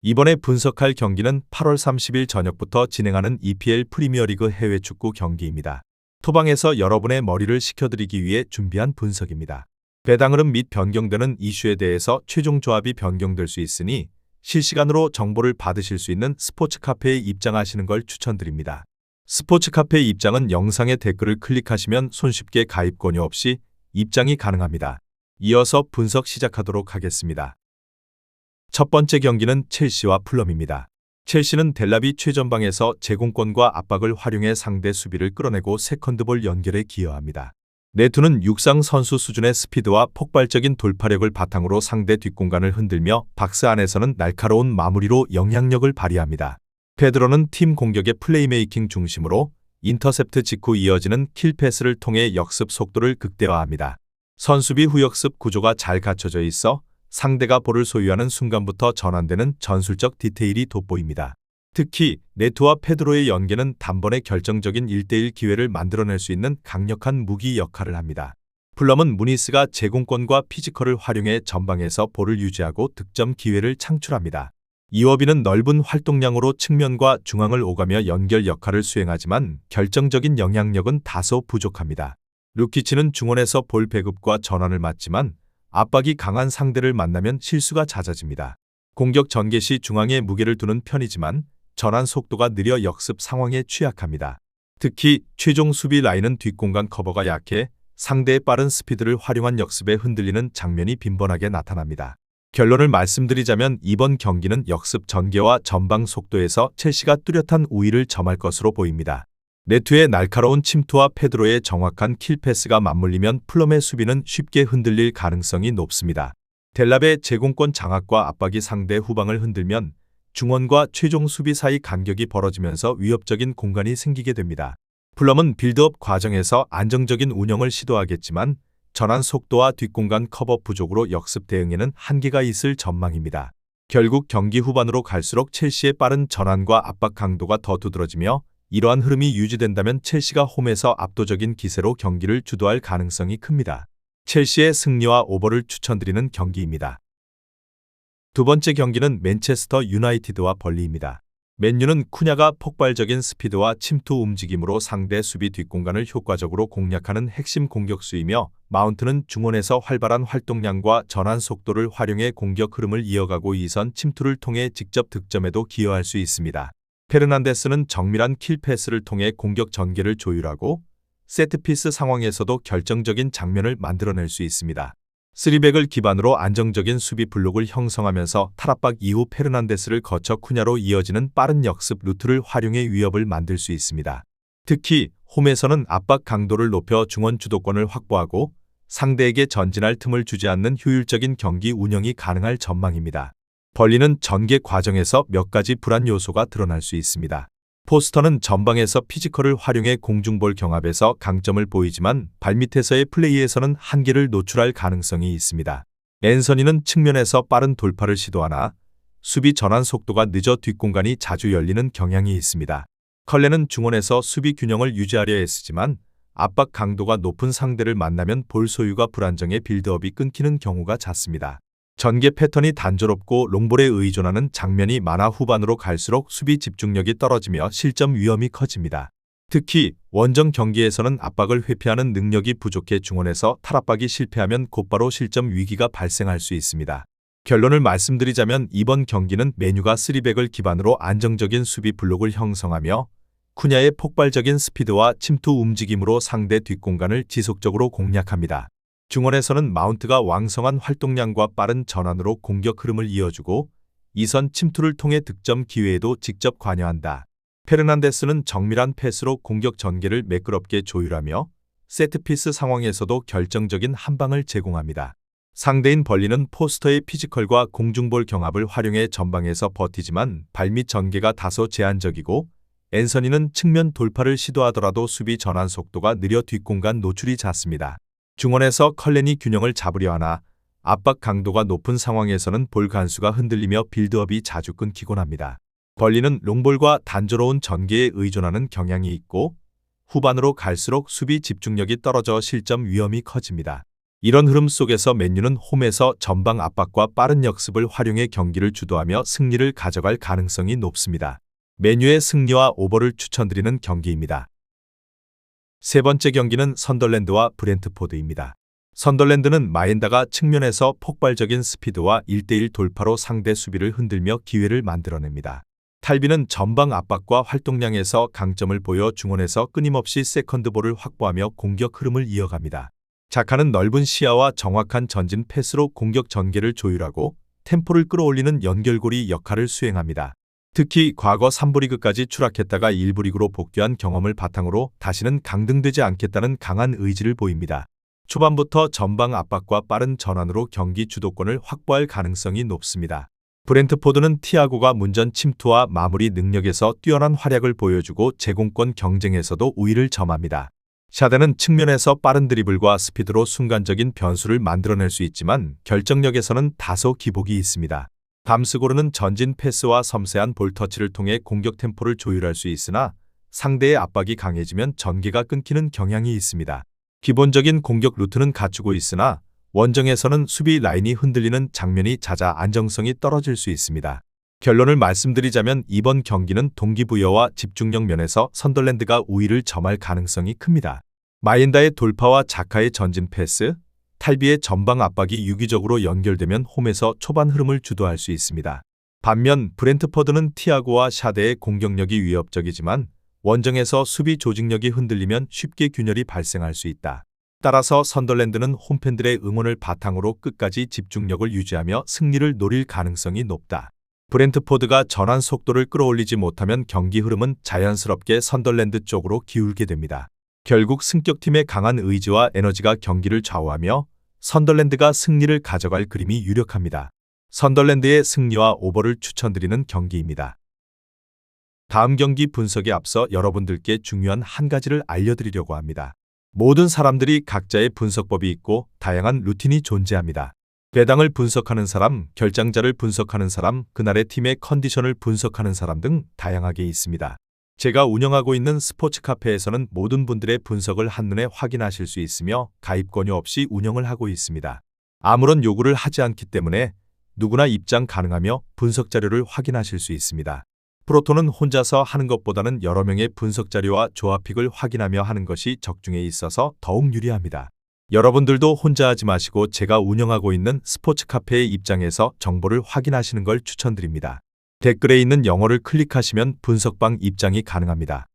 이번에 분석할 경기는 8월 30일 저녁부터 진행하는 EPL 프리미어리그 해외 축구 경기입니다. 토방에서 여러분의 머리를 식혀드리기 위해 준비한 분석입니다. 배당 흐름 및 변경되는 이슈에 대해서 최종 조합이 변경될 수 있으니 실시간으로 정보를 받으실 수 있는 스포츠 카페에 입장하시는 걸 추천드립니다. 스포츠 카페 입장은 영상의 댓글을 클릭하시면 손쉽게 가입 권유 없이 입장이 가능합니다. 이어서 분석 시작하도록 하겠습니다. 첫 번째 경기는 첼시와 풀럼입니다. 첼시는 델라비 최전방에서 제공권과 압박을 활용해 상대 수비를 끌어내고 세컨드볼 연결에 기여합니다. 네투는 육상 선수 수준의 스피드와 폭발적인 돌파력을 바탕으로 상대 뒷공간을 흔들며 박스 안에서는 날카로운 마무리로 영향력을 발휘합니다. 페드로는 팀 공격의 플레이메이킹 중심으로 인터셉트 직후 이어지는 킬패스를 통해 역습 속도를 극대화합니다. 선수비 후역습 구조가 잘 갖춰져 있어 상대가 볼을 소유하는 순간부터 전환되는 전술적 디테일이 돋보입니다. 특히 네투와 페드로의 연계는 단번에 결정적인 1대1 기회를 만들어낼 수 있는 강력한 무기 역할을 합니다. 풀럼은 무니스가 제공권과 피지컬을 활용해 전방에서 볼을 유지하고 득점 기회를 창출합니다. 이워비는 넓은 활동량으로 측면과 중앙을 오가며 연결 역할을 수행하지만 결정적인 영향력은 다소 부족합니다. 루키치는 중원에서 볼 배급과 전환을 맡지만 압박이 강한 상대를 만나면 실수가 잦아집니다. 공격 전개 시 중앙에 무게를 두는 편이지만 전환 속도가 느려 역습 상황에 취약합니다. 특히 최종 수비 라인은 뒷공간 커버가 약해 상대의 빠른 스피드를 활용한 역습에 흔들리는 장면이 빈번하게 나타납니다. 결론을 말씀드리자면 이번 경기는 역습 전개와 전방 속도에서 첼시가 뚜렷한 우위를 점할 것으로 보입니다. 네투의 날카로운 침투와 페드로의 정확한 킬패스가 맞물리면 풀럼의 수비는 쉽게 흔들릴 가능성이 높습니다. 델랍의 제공권 장악과 압박이 상대 후방을 흔들면 중원과 최종 수비 사이 간격이 벌어지면서 위협적인 공간이 생기게 됩니다. 풀럼은 빌드업 과정에서 안정적인 운영을 시도하겠지만 전환 속도와 뒷공간 커버 부족으로 역습 대응에는 한계가 있을 전망입니다. 결국 경기 후반으로 갈수록 첼시의 빠른 전환과 압박 강도가 더 두드러지며 이러한 흐름이 유지된다면 첼시가 홈에서 압도적인 기세로 경기를 주도할 가능성이 큽니다. 첼시의 승리와 오버를 추천드리는 경기입니다. 두 번째 경기는 맨체스터 유나이티드와 벌리입니다. 맨유는 쿠냐가 폭발적인 스피드와 침투 움직임으로 상대 수비 뒷공간을 효과적으로 공략하는 핵심 공격수이며 마운트는 중원에서 활발한 활동량과 전환 속도를 활용해 공격 흐름을 이어가고 이선 침투를 통해 직접 득점에도 기여할 수 있습니다. 페르난데스는 정밀한 킬패스를 통해 공격 전개를 조율하고 세트피스 상황에서도 결정적인 장면을 만들어낼 수 있습니다. 3백을 기반으로 안정적인 수비 블록을 형성하면서 탈압박 이후 페르난데스를 거쳐 쿠냐로 이어지는 빠른 역습 루트를 활용해 위협을 만들 수 있습니다. 특히 홈에서는 압박 강도를 높여 중원 주도권을 확보하고 상대에게 전진할 틈을 주지 않는 효율적인 경기 운영이 가능할 전망입니다. 벌리는 전개 과정에서 몇 가지 불안 요소가 드러날 수 있습니다. 포스터는 전방에서 피지컬을 활용해 공중볼 경합에서 강점을 보이지만 발밑에서의 플레이에서는 한계를 노출할 가능성이 있습니다. 앤서니는 측면에서 빠른 돌파를 시도하나 수비 전환 속도가 늦어 뒷공간이 자주 열리는 경향이 있습니다. 컬레는 중원에서 수비 균형을 유지하려 애쓰지만 압박 강도가 높은 상대를 만나면 볼 소유가 불안정해 빌드업이 끊기는 경우가 잦습니다. 전개 패턴이 단조롭고 롱볼에 의존하는 장면이 많아 후반으로 갈수록 수비 집중력이 떨어지며 실점 위험이 커집니다. 특히 원정 경기에서는 압박을 회피하는 능력이 부족해 중원에서 탈압박이 실패하면 곧바로 실점 위기가 발생할 수 있습니다. 결론을 말씀드리자면 이번 경기는 맨유가 3백을 기반으로 안정적인 수비 블록을 형성하며 쿠냐의 폭발적인 스피드와 침투 움직임으로 상대 뒷공간을 지속적으로 공략합니다. 중원에서는 마운트가 왕성한 활동량과 빠른 전환으로 공격 흐름을 이어주고 이선 침투를 통해 득점 기회에도 직접 관여한다. 페르난데스는 정밀한 패스로 공격 전개를 매끄럽게 조율하며 세트피스 상황에서도 결정적인 한방을 제공합니다. 상대인 벌리는 포스터의 피지컬과 공중볼 경합을 활용해 전방에서 버티지만 발밑 전개가 다소 제한적이고 앤서니는 측면 돌파를 시도하더라도 수비 전환 속도가 느려 뒷공간 노출이 잦습니다. 중원에서 컬렌이 균형을 잡으려 하나 압박 강도가 높은 상황에서는 볼 간수가 흔들리며 빌드업이 자주 끊기곤 합니다. 벌리는 롱볼과 단조로운 전개에 의존하는 경향이 있고 후반으로 갈수록 수비 집중력이 떨어져 실점 위험이 커집니다. 이런 흐름 속에서 맨유는 홈에서 전방 압박과 빠른 역습을 활용해 경기를 주도하며 승리를 가져갈 가능성이 높습니다. 맨유의 승리와 오버를 추천드리는 경기입니다. 세 번째 경기는 선덜랜드와 브렌트포드입니다. 선덜랜드는 마엔다가 측면에서 폭발적인 스피드와 1대1 돌파로 상대 수비를 흔들며 기회를 만들어냅니다. 탈비는 전방 압박과 활동량에서 강점을 보여 중원에서 끊임없이 세컨드볼을 확보하며 공격 흐름을 이어갑니다. 자카는 넓은 시야와 정확한 전진 패스로 공격 전개를 조율하고 템포를 끌어올리는 연결고리 역할을 수행합니다. 특히 과거 3부 리그까지 추락했다가 1부 리그로 복귀한 경험을 바탕으로 다시는 강등되지 않겠다는 강한 의지를 보입니다. 초반부터 전방 압박과 빠른 전환으로 경기 주도권을 확보할 가능성이 높습니다. 브렌트포드는 티아고가 문전 침투와 마무리 능력에서 뛰어난 활약을 보여주고 제공권 경쟁에서도 우위를 점합니다. 샤데는 측면에서 빠른 드리블과 스피드로 순간적인 변수를 만들어낼 수 있지만 결정력에서는 다소 기복이 있습니다. 감스고르는 전진 패스와 섬세한 볼터치를 통해 공격 템포를 조율할 수 있으나 상대의 압박이 강해지면 전개가 끊기는 경향이 있습니다. 기본적인 공격 루트는 갖추고 있으나 원정에서는 수비 라인이 흔들리는 장면이 잦아 안정성이 떨어질 수 있습니다. 결론을 말씀드리자면 이번 경기는 동기부여와 집중력 면에서 선덜랜드가 우위를 점할 가능성이 큽니다. 마엔다의 돌파와 자카의 전진 패스, 탈비의 전방 압박이 유기적으로 연결되면 홈에서 초반 흐름을 주도할 수 있습니다. 반면 브렌트포드는 티아고와 샤데의 공격력이 위협적이지만 원정에서 수비 조직력이 흔들리면 쉽게 균열이 발생할 수 있다. 따라서 선덜랜드는 홈팬들의 응원을 바탕으로 끝까지 집중력을 유지하며 승리를 노릴 가능성이 높다. 브렌트포드가 전환 속도를 끌어올리지 못하면 경기 흐름은 자연스럽게 선덜랜드 쪽으로 기울게 됩니다. 결국 승격팀의 강한 의지와 에너지가 경기를 좌우하며 선덜랜드가 승리를 가져갈 그림이 유력합니다. 선덜랜드의 승리와 오버를 추천드리는 경기입니다. 다음 경기 분석에 앞서 여러분들께 중요한 한 가지를 알려드리려고 합니다. 모든 사람들이 각자의 분석법이 있고 다양한 루틴이 존재합니다. 배당을 분석하는 사람, 결장자를 분석하는 사람, 그날의 팀의 컨디션을 분석하는 사람 등 다양하게 있습니다. 제가 운영하고 있는 스포츠 카페에서는 모든 분들의 분석을 한눈에 확인하실 수 있으며 가입 권유 없이 운영을 하고 있습니다. 아무런 요구를 하지 않기 때문에 누구나 입장 가능하며 분석 자료를 확인하실 수 있습니다. 프로토는 혼자서 하는 것보다는 여러 명의 분석 자료와 조합픽을 확인하며 하는 것이 적중에 있어서 더욱 유리합니다. 여러분들도 혼자 하지 마시고 제가 운영하고 있는 스포츠 카페의 입장에서 정보를 확인하시는 걸 추천드립니다. 댓글에 있는 영어를 클릭하시면 분석방 입장이 가능합니다.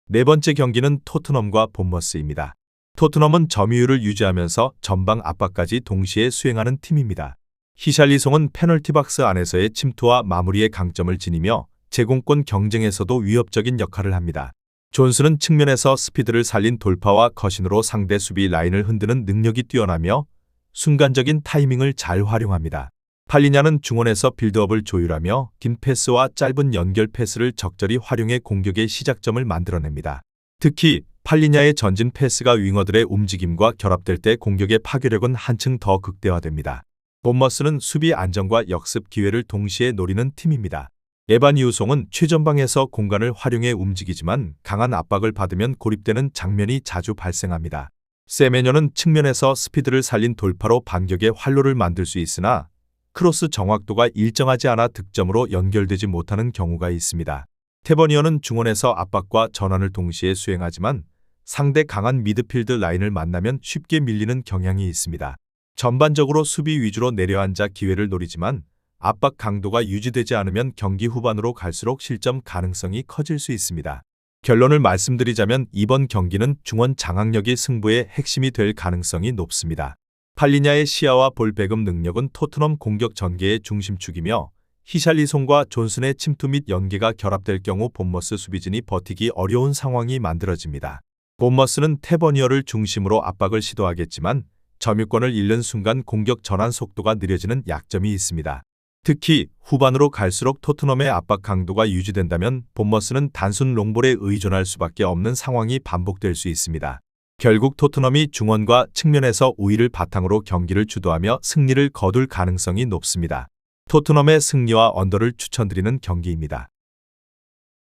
네 번째 경기는 토트넘과 본머스입니다. 토트넘은 점유율을 유지하면서 전방 압박까지 동시에 수행하는 팀입니다. 히샬리송은 페널티 박스 안에서의 침투와 마무리의 강점을 지니며 제공권 경쟁에서도 위협적인 역할을 합니다. 존스는 측면에서 스피드를 살린 돌파와 거신으로 상대 수비 라인을 흔드는 능력이 뛰어나며 순간적인 타이밍을 잘 활용합니다. 팔리냐는 중원에서 빌드업을 조율하며 긴 패스와 짧은 연결 패스를 적절히 활용해 공격의 시작점을 만들어냅니다. 특히 팔리냐의 전진 패스가 윙어들의 움직임과 결합될 때 공격의 파괴력은 한층 더 극대화됩니다. 본머스는 수비 안정과 역습 기회를 동시에 노리는 팀입니다. 에반 이우송은 최전방에서 공간을 활용해 움직이지만 강한 압박을 받으면 고립되는 장면이 자주 발생합니다. 세메녀는 측면에서 스피드를 살린 돌파로 반격의 활로를 만들 수 있으나 크로스 정확도가 일정하지 않아 득점으로 연결되지 못하는 경우가 있습니다. 테버니어는 중원에서 압박과 전환을 동시에 수행하지만 상대 강한 미드필드 라인을 만나면 쉽게 밀리는 경향이 있습니다. 전반적으로 수비 위주로 내려앉아 기회를 노리지만 압박 강도가 유지되지 않으면 경기 후반으로 갈수록 실점 가능성이 커질 수 있습니다. 결론을 말씀드리자면 이번 경기는 중원 장악력이 승부의 핵심이 될 가능성이 높습니다. 팔리냐의 시야와 볼 배급 능력은 토트넘 공격 전개의 중심축이며 히샬리송과 존슨의 침투 및 연계가 결합될 경우 본머스 수비진이 버티기 어려운 상황이 만들어집니다. 본머스는 테버니어를 중심으로 압박을 시도하겠지만 점유권을 잃는 순간 공격 전환 속도가 느려지는 약점이 있습니다. 특히 후반으로 갈수록 토트넘의 압박 강도가 유지된다면 본머스는 단순 롱볼에 의존할 수밖에 없는 상황이 반복될 수 있습니다. 결국 토트넘이 중원과 측면에서 우위를 바탕으로 경기를 주도하며 승리를 거둘 가능성이 높습니다. 토트넘의 승리와 언더를 추천드리는 경기입니다.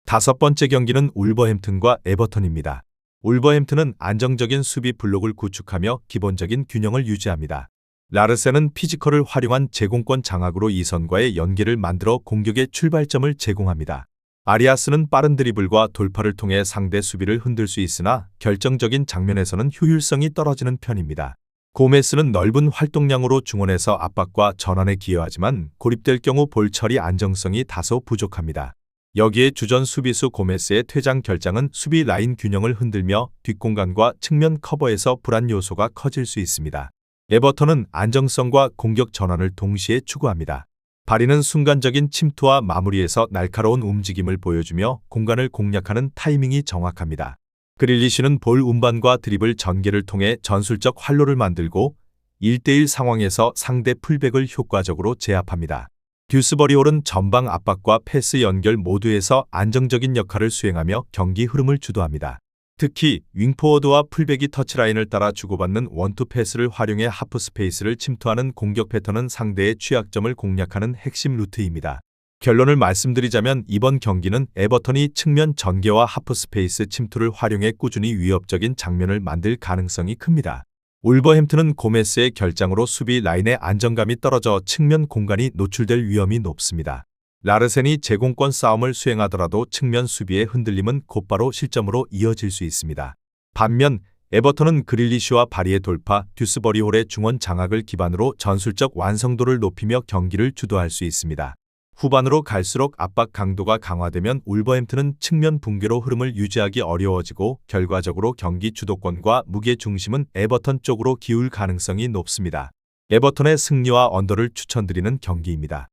다섯 번째 경기는 울버햄튼과 에버턴입니다. 울버햄튼은 안정적인 수비 블록을 구축하며 기본적인 균형을 유지합니다. 라르센은 피지컬을 활용한 제공권 장악으로 이선과의 연계를 만들어 공격의 출발점을 제공합니다. 아리아스는 빠른 드리블과 돌파를 통해 상대 수비를 흔들 수 있으나 결정적인 장면에서는 효율성이 떨어지는 편입니다. 고메스는 넓은 활동량으로 중원에서 압박과 전환에 기여하지만 고립될 경우 볼 처리 안정성이 다소 부족합니다. 여기에 주전 수비수 고메스의 퇴장 결장은 수비 라인 균형을 흔들며 뒷공간과 측면 커버에서 불안 요소가 커질 수 있습니다. 에버턴은 안정성과 공격 전환을 동시에 추구합니다. 바리는 순간적인 침투와 마무리에서 날카로운 움직임을 보여주며 공간을 공략하는 타이밍이 정확합니다. 그릴리시는 볼 운반과 드리블 전개를 통해 전술적 활로를 만들고 1대1 상황에서 상대 풀백을 효과적으로 제압합니다. 듀스버리홀은 전방 압박과 패스 연결 모두에서 안정적인 역할을 수행하며 경기 흐름을 주도합니다. 특히 윙포워드와 풀백이 터치라인을 따라 주고받는 원투 패스를 활용해 하프 스페이스를 침투하는 공격 패턴은 상대의 취약점을 공략하는 핵심 루트입니다. 결론을 말씀드리자면 이번 경기는 에버턴이 측면 전개와 하프 스페이스 침투를 활용해 꾸준히 위협적인 장면을 만들 가능성이 큽니다. 울버햄튼은 고메스의 결장으로 수비 라인의 안정감이 떨어져 측면 공간이 노출될 위험이 높습니다. 라르센이 제공권 싸움을 수행하더라도 측면 수비의 흔들림은 곧바로 실점으로 이어질 수 있습니다. 반면 에버턴은 그릴리시와 바리의 돌파, 듀스버리홀의 중원 장악을 기반으로 전술적 완성도를 높이며 경기를 주도할 수 있습니다. 후반으로 갈수록 압박 강도가 강화되면 울버햄튼은 측면 붕괴로 흐름을 유지하기 어려워지고 결과적으로 경기 주도권과 무게 중심은 에버턴 쪽으로 기울 가능성이 높습니다. 에버턴의 승리와 언더를 추천드리는 경기입니다.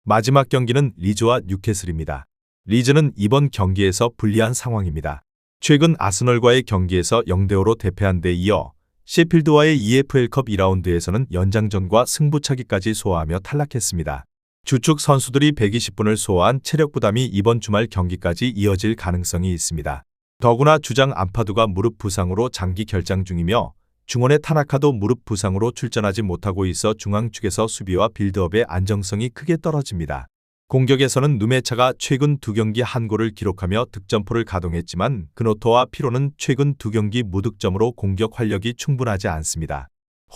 마지막 경기는 리즈와 뉴캐슬입니다. 리즈는 이번 경기에서 불리한 상황입니다. 최근 아스널과의 경기에서 0대5로 대패한 데 이어 셰필드와의 EFL컵 2라운드에서는 연장전과 승부차기까지 소화하며 탈락했습니다. 주축 선수들이 120분을 소화한 체력 부담이 이번 주말 경기까지 이어질 가능성이 있습니다. 더구나 주장 암파두가 무릎 부상으로 장기 결장 중이며 중원의 타나카도 무릎 부상으로 출전하지 못하고 있어 중앙 측에서 수비와 빌드업의 안정성이 크게 떨어집니다. 공격에서는 누메차가 최근 2경기 한 골을 기록하며 득점포를 가동했지만 그노토와 피로는 최근 2경기 무득점으로 공격 활력이 충분하지 않습니다.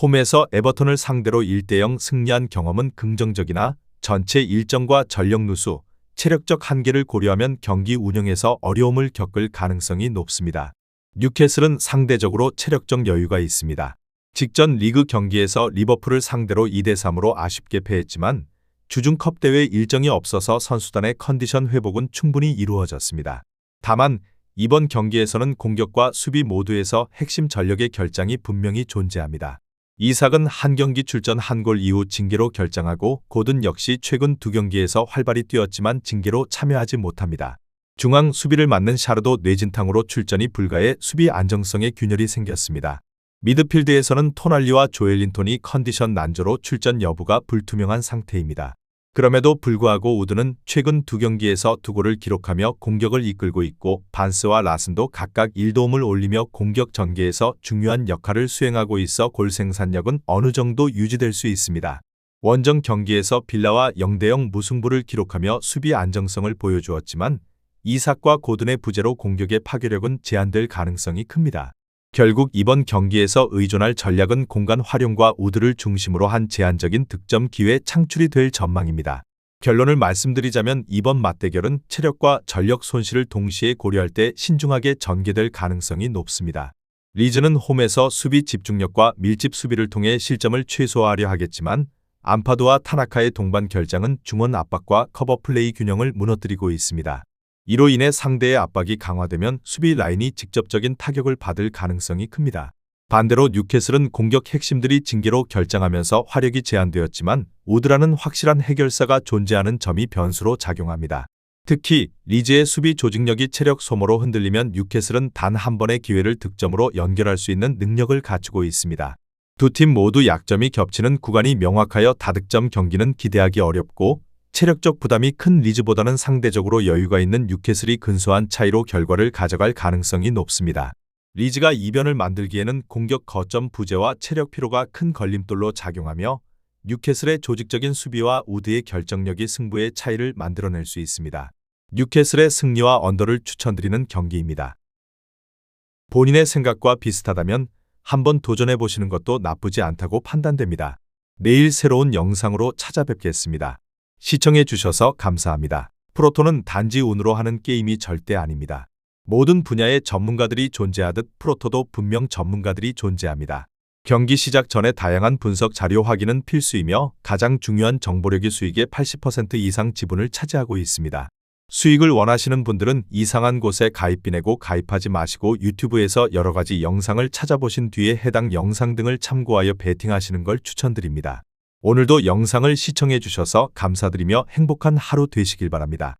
홈에서 에버턴을 상대로 1대0 승리한 경험은 긍정적이나 전체 일정과 전력 누수, 체력적 한계를 고려하면 경기 운영에서 어려움을 겪을 가능성이 높습니다. 뉴캐슬은 상대적으로 체력적 여유가 있습니다. 직전 리그 경기에서 리버풀을 상대로 2대3으로 아쉽게 패했지만 주중컵 대회 일정이 없어서 선수단의 컨디션 회복은 충분히 이루어졌습니다. 다만 이번 경기에서는 공격과 수비 모두에서 핵심 전력의 결장이 분명히 존재합니다. 이삭은 한 경기 출전 한 골 이후 징계로 결장하고 고든 역시 최근 2경기에서 활발히 뛰었지만 징계로 참여하지 못합니다. 중앙 수비를 맡는 샤르도 뇌진탕으로 출전이 불가해 수비 안정성에 균열이 생겼습니다. 미드필드에서는 토날리와 조엘린톤이 컨디션 난조로 출전 여부가 불투명한 상태입니다. 그럼에도 불구하고 우드는 최근 2경기에서 2골을 기록하며 공격을 이끌고 있고 반스와 라슨도 각각 1도움을 올리며 공격 전개에서 중요한 역할을 수행하고 있어 골 생산력은 어느 정도 유지될 수 있습니다. 원정 경기에서 빌라와 0대0 무승부를 기록하며 수비 안정성을 보여주었지만 이삭과 고든의 부재로 공격의 파괴력은 제한될 가능성이 큽니다. 결국 이번 경기에서 의존할 전략은 공간 활용과 우드를 중심으로 한 제한적인 득점 기회 창출이 될 전망입니다. 결론을 말씀드리자면 이번 맞대결은 체력과 전력 손실을 동시에 고려할 때 신중하게 전개될 가능성이 높습니다. 리즈는 홈에서 수비 집중력과 밀집 수비를 통해 실점을 최소화하려 하겠지만 암파두와 타나카의 동반 결장은 중원 압박과 커버 플레이 균형을 무너뜨리고 있습니다. 이로 인해 상대의 압박이 강화되면 수비 라인이 직접적인 타격을 받을 가능성이 큽니다. 반대로 뉴캐슬은 공격 핵심들이 징계로 결장하면서 화력이 제한되었지만 우드라는 확실한 해결사가 존재하는 점이 변수로 작용합니다. 특히 리즈의 수비 조직력이 체력 소모로 흔들리면 뉴캐슬은 단 한 번의 기회를 득점으로 연결할 수 있는 능력을 갖추고 있습니다. 두 팀 모두 약점이 겹치는 구간이 명확하여 다득점 경기는 기대하기 어렵고 체력적 부담이 큰 리즈보다는 상대적으로 여유가 있는 뉴캐슬이 근소한 차이로 결과를 가져갈 가능성이 높습니다. 리즈가 이변을 만들기에는 공격 거점 부재와 체력 피로가 큰 걸림돌로 작용하며 뉴캐슬의 조직적인 수비와 우드의 결정력이 승부의 차이를 만들어낼 수 있습니다. 뉴캐슬의 승리와 언더를 추천드리는 경기입니다. 본인의 생각과 비슷하다면 한번 도전해 보시는 것도 나쁘지 않다고 판단됩니다. 내일 새로운 영상으로 찾아뵙겠습니다. 시청해 주셔서 감사합니다. 프로토는 단지 운으로 하는 게임이 절대 아닙니다. 모든 분야의 전문가들이 존재하듯 프로토도 분명 전문가들이 존재합니다. 경기 시작 전에 다양한 분석 자료 확인은 필수이며 가장 중요한 정보력이 수익의 80% 이상 지분을 차지하고 있습니다. 수익을 원하시는 분들은 이상한 곳에 가입비 내고 가입하지 마시고 유튜브에서 여러 가지 영상을 찾아보신 뒤에 해당 영상 등을 참고하여 베팅하시는 걸 추천드립니다. 오늘도 영상을 시청해 주셔서 감사드리며 행복한 하루 되시길 바랍니다.